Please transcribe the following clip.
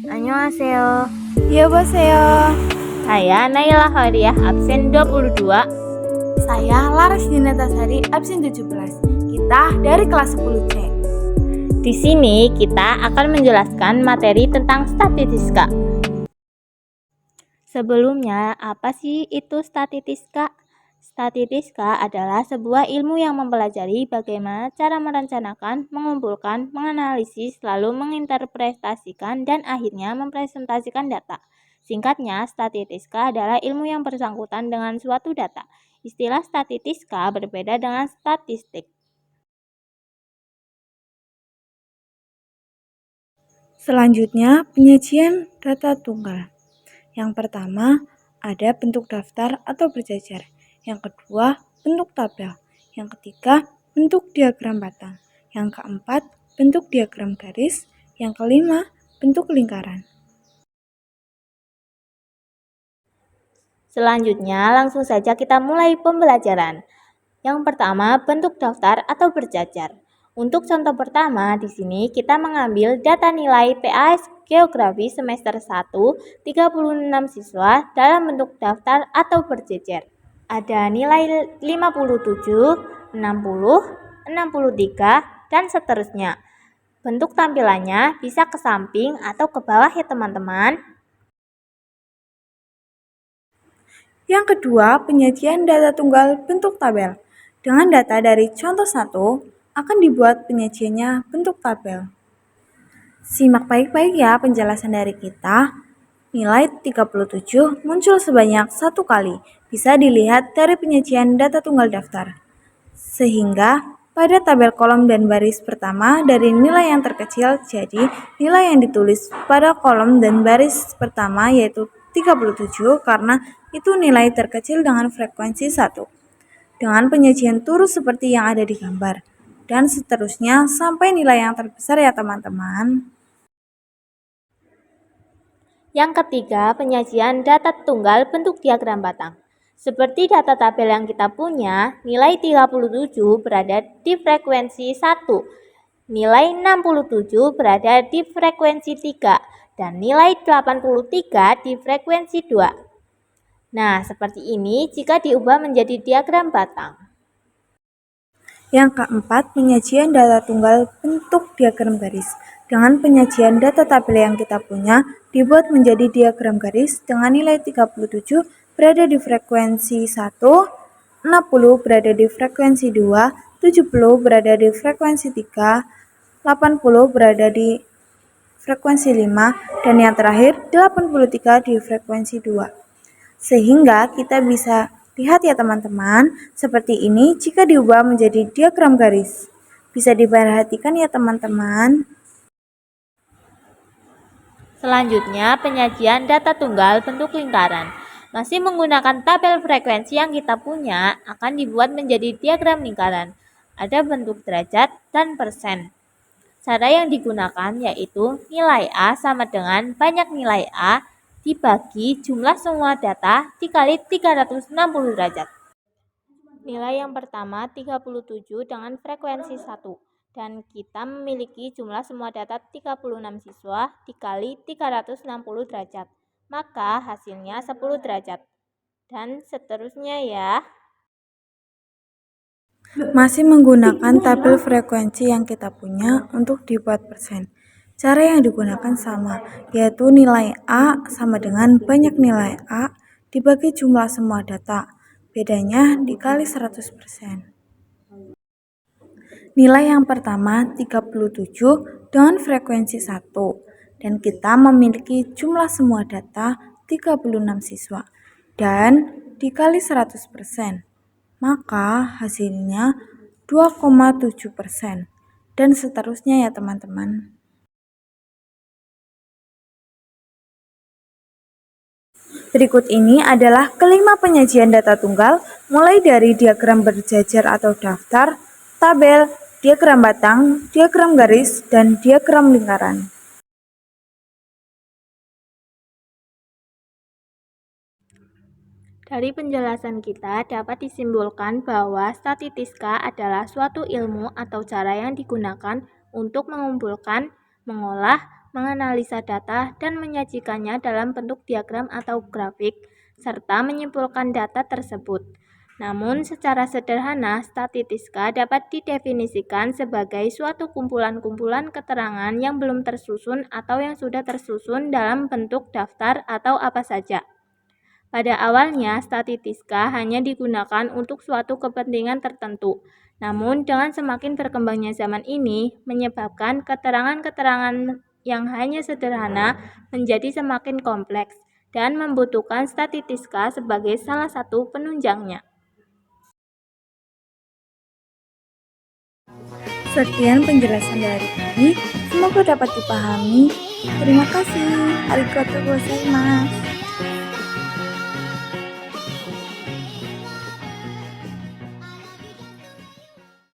Annyeonghaseyo. Yoboseo. Saya Naila Khawariah, absen 22. Saya Laras Dinatasari, absen 17. Kita dari kelas 10C. Di sini kita akan menjelaskan materi tentang statistika. Sebelumnya, apa sih itu statistika? Statistika adalah sebuah ilmu yang mempelajari bagaimana cara merencanakan, mengumpulkan, menganalisis, lalu menginterpretasikan, dan akhirnya mempresentasikan data. Singkatnya, statistika adalah ilmu yang bersangkutan dengan suatu data. Istilah statistika berbeda dengan statistik. Selanjutnya, penyajian data tunggal. Yang pertama, ada bentuk daftar atau berjajar. Yang kedua, bentuk tabel. Yang ketiga, bentuk diagram batang. Yang keempat, bentuk diagram garis. Yang kelima, bentuk lingkaran. Selanjutnya, langsung saja kita mulai pembelajaran. Yang pertama, bentuk daftar atau berjajar. Untuk contoh pertama, di sini kita mengambil data nilai PAS Geografi semester 1, 36 siswa dalam bentuk daftar atau berjejer. Ada nilai 57, 60, 63, dan seterusnya. Bentuk tampilannya bisa ke samping atau ke bawah ya teman-teman. Yang kedua, penyajian data tunggal bentuk tabel. Dengan data dari contoh 1, akan dibuat penyajiannya bentuk tabel. Simak baik-baik ya penjelasan dari kita. Nilai 37 muncul sebanyak 1 kali. Bisa dilihat dari penyajian data tunggal daftar. Sehingga pada tabel kolom dan baris pertama dari nilai yang terkecil jadi nilai yang ditulis pada kolom dan baris pertama yaitu 37 karena itu nilai terkecil dengan frekuensi 1. Dengan penyajian turut seperti yang ada di gambar. Dan seterusnya sampai nilai yang terbesar ya teman-teman. Yang ketiga, penyajian data tunggal bentuk diagram batang. Seperti data tabel yang kita punya, nilai 37 berada di frekuensi 1, nilai 67 berada di frekuensi 3, dan nilai 83 di frekuensi 2. Nah, seperti ini jika diubah menjadi diagram batang. Yang keempat, penyajian data tunggal bentuk diagram garis. Dengan penyajian data tabel yang kita punya, dibuat menjadi diagram garis dengan nilai 37 berada di frekuensi 1, 60 berada di frekuensi 2, 70 berada di frekuensi 3, 80 berada di frekuensi 5, dan yang terakhir 83 di frekuensi 2. Sehingga kita bisa lihat ya teman-teman, seperti ini jika diubah menjadi diagram garis. Bisa diperhatikan ya teman-teman. Selanjutnya, penyajian data tunggal bentuk lingkaran. Masih menggunakan tabel frekuensi yang kita punya, akan dibuat menjadi diagram lingkaran. Ada bentuk derajat dan persen. Cara yang digunakan yaitu nilai A sama dengan banyak nilai A dibagi jumlah semua data dikali 360 derajat. Nilai yang pertama 37 dengan frekuensi 1 dan kita memiliki jumlah semua data 36 siswa dikali 360 derajat. Maka hasilnya 10 derajat. Dan seterusnya ya. Masih menggunakan tabel frekuensi yang kita punya untuk dibuat persen. Cara yang digunakan sama, yaitu nilai A sama dengan banyak nilai A dibagi jumlah semua data. Bedanya dikali 100%. Nilai yang pertama 37 dengan frekuensi 1 dan kita memiliki jumlah semua data 36 siswa dan dikali 100%. Maka hasilnya 2,7% dan seterusnya ya teman-teman. Berikut ini adalah kelima penyajian data tunggal mulai dari diagram berjajar atau daftar, tabel, diagram batang, diagram garis, dan diagram lingkaran. Dari penjelasan kita dapat disimpulkan bahwa statistika adalah suatu ilmu atau cara yang digunakan untuk mengumpulkan, mengolah, menganalisa data, dan menyajikannya dalam bentuk diagram atau grafik, serta menyimpulkan data tersebut. Namun, secara sederhana, statistika dapat didefinisikan sebagai suatu kumpulan-kumpulan keterangan yang belum tersusun atau yang sudah tersusun dalam bentuk daftar atau apa saja. Pada awalnya, statistika hanya digunakan untuk suatu kepentingan tertentu. Namun, dengan semakin berkembangnya zaman ini, menyebabkan keterangan-keterangan yang hanya sederhana menjadi semakin kompleks dan membutuhkan statistika sebagai salah satu penunjangnya. Sekian penjelasan dari kami, semoga dapat dipahami. Terima kasih. Arigatou gozaimasu.